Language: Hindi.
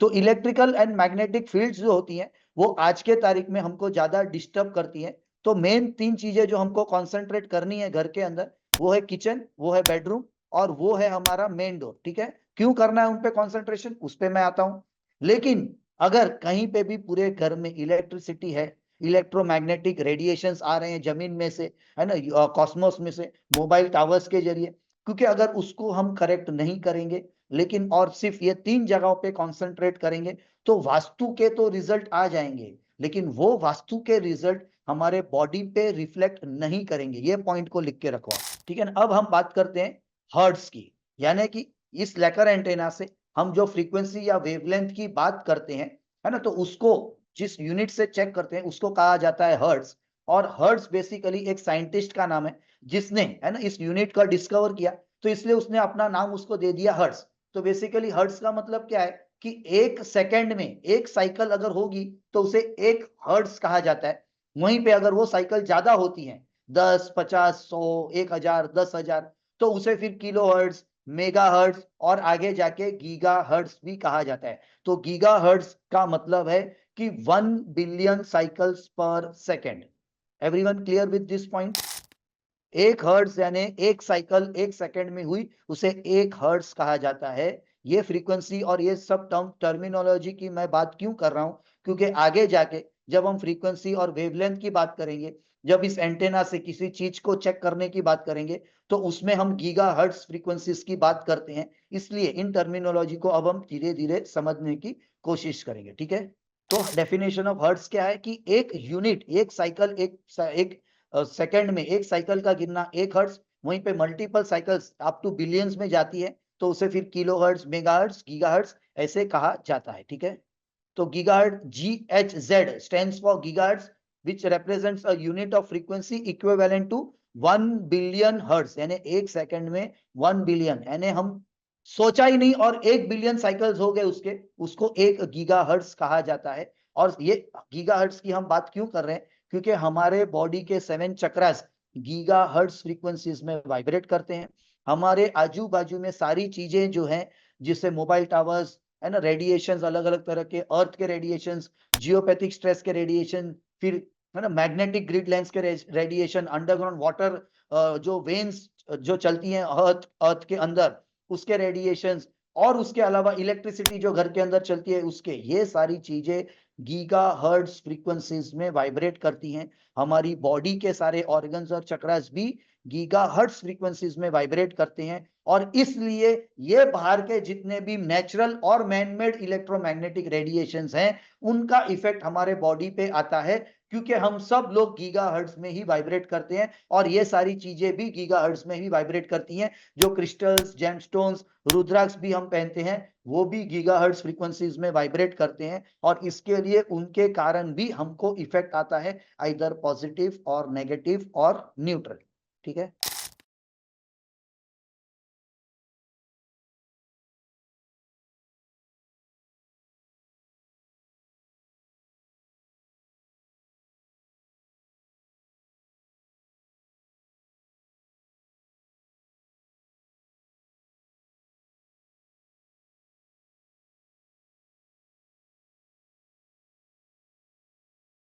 तो इलेक्ट्रिकल एंड मैग्नेटिक फील्ड्स जो होती हैं वो आज के तारीख में हमको ज्यादा डिस्टर्ब करती हैं। तो मेन 3 चीजें जो हमको कॉन्सेंट्रेट करनी है घर के अंदर, वो है किचन, वो है बेडरूम, और वो है हमारा मेन डोर। ठीक है, क्यों करना है उन पे कॉन्सेंट्रेशन, उस पे मैं आता हूं। लेकिन अगर कहीं पे भी पूरे घर में इलेक्ट्रिसिटी है, इलेक्ट्रोमैग्नेटिक रेडिएशंस आ रहे हैं जमीन में से, है ना, कॉस्मोस में से, मोबाइल टावर्स के जरिए, क्योंकि अगर उसको हम करेक्ट नहीं करेंगे लेकिन और सिर्फ ये 3 जगहों पे कॉन्सेंट्रेट करेंगे, तो वास्तु के तो रिजल्ट आ जाएंगे, लेकिन वो वास्तु के रिजल्ट हमारे बॉडी पे रिफ्लेक्ट नहीं करेंगे। ये पॉइंट को लिख के रखो आप, ठीक है ना। अब हम बात करते हैं हर्ट्ज की, यानी कि इस लेकर एंटेना से हम जो फ्रीक्वेंसी या वेवलेंथ की बात करते हैं, है ना, तो उसको जिस यूनिट से चेक करते हैं उसको कहा जाता है हर्ट्ज। और हर्ट्ज बेसिकली एक साइंटिस्ट का नाम है जिसने, है ना, इस यूनिट का डिस्कवर किया, तो इसलिए उसने अपना नाम उसको दे दिया हर्ट्ज। तो बेसिकली हर्ट्ज का मतलब क्या है कि 1 सेकंड में एक साइकिल अगर होगी तो उसे 1 हर्ट्ज कहा जाता है। वहीं पे अगर वो साइकिल ज्यादा होती है, 10, 50, 100, 1000, 10,000, तो उसे फिर किलो हर्ट्ज, मेगा हर्ट्ज और आगे जाके गीगा हर्ट्ज भी कहा जाता है। तो गीगा हर्ट्ज का मतलब है कि 1 बिलियन साइकिल्स पर second. Everyone clear with this point? 1 hertz यानी एक साइकिल 1 सेकंड में हुई, उसे 1 हर्ट्ज कहा जाता है। ये फ्रीक्वेंसी और ये सब टर्मिनोलॉजी की मैं बात क्यों कर रहा हूं, क्योंकि आगे जाके जब हम फ्रीक्वेंसी और वेवलेंथ की बात करेंगे, जब इस एंटेना से किसी चीज को चेक करने की बात करेंगे, तो उसमें हम गीगा हर्ट्ज फ्रीक्वेंसीज की बात करते हैं। इसलिए इन टर्मिनोलॉजी को अब हम धीरे धीरे समझने की कोशिश करेंगे। ठीक है, तो डेफिनेशन ऑफ हर्ट्ज क्या है कि एक यूनिट, एक साइकिल, एक सेकंड में एक साइकिल का गिनना 1 हर्ट्ज, वहीं पे multiple cycles up to billions में जाती है तो उसे फिर kilo hertz, mega hertz, giga hertz ऐसे कहा जाता है। ठीक है, तो gigahertz, GHZ stands for gigahertz which represents a unit of frequency equivalent to 1 billion hertz, यानी 1 सेकंड में 1 बिलियन, यानी हम सोचा ही नहीं और 1 बिलियन साइकिल्स हो गए उसके, उसको 1 गीगाहर्ट्ज कहा जाता है। और ये गीगाहर्ट्ज की हम बात क्यों कर रहे हैं, क्योंकि हमारे बॉडी के 7 चक्रास गीगाहर्ट्ज फ्रीक्वेंसीज में वाइब्रेट करते हैं। हमारे आजू बाजू में सारी चीजें जो हैं, जिससे मोबाइल टावर्स, है ना, रेडिएशंस, अलग अलग तरह के अर्थ के रेडिएशंस, जियोपैथिक स्ट्रेस के रेडिएशन, फिर, है ना, मैग्नेटिक ग्रिड लेंस के रेडिएशन, अंडरग्राउंड वाटर जो वेन्स जो चलती हैं अर्थ अर्थ के अंदर, उसके रेडिएशंस, और उसके अलावा इलेक्ट्रिसिटी जो घर के अंदर चलती है उसके, ये सारी चीजें गीगा हर्ट्ज फ्रीक्वेंसीज में वाइब्रेट करती हैं। हमारी बॉडी के सारे ऑर्गन्स और चक्रास भी गीगा हर्ट्ज फ्रीक्वेंसीज में वाइब्रेट करते हैं। और इसलिए ये बाहर के जितने भी नेचुरल और मैनमेड इलेक्ट्रोमैग्नेटिक रेडिएशंस हैं, उनका इफेक्ट हमारे बॉडी पे आता है, क्योंकि हम सब लोग गीगाहर्ट्ज में ही वाइब्रेट करते हैं। और ये सारी चीजें भी गीगाहर्ट्ज में ही वाइब्रेट करती हैं। जो क्रिस्टल्स, जेमस्टोन्स, रुद्राक्ष भी हम पहनते हैं, वो भी गीगाहर्ट्ज फ्रीक्वेंसीज में वाइब्रेट करते हैं। और इसके लिए उनके कारण भी हमको इफेक्ट आता है, आइदर पॉजिटिव और नेगेटिव और न्यूट्रल। ठीक है,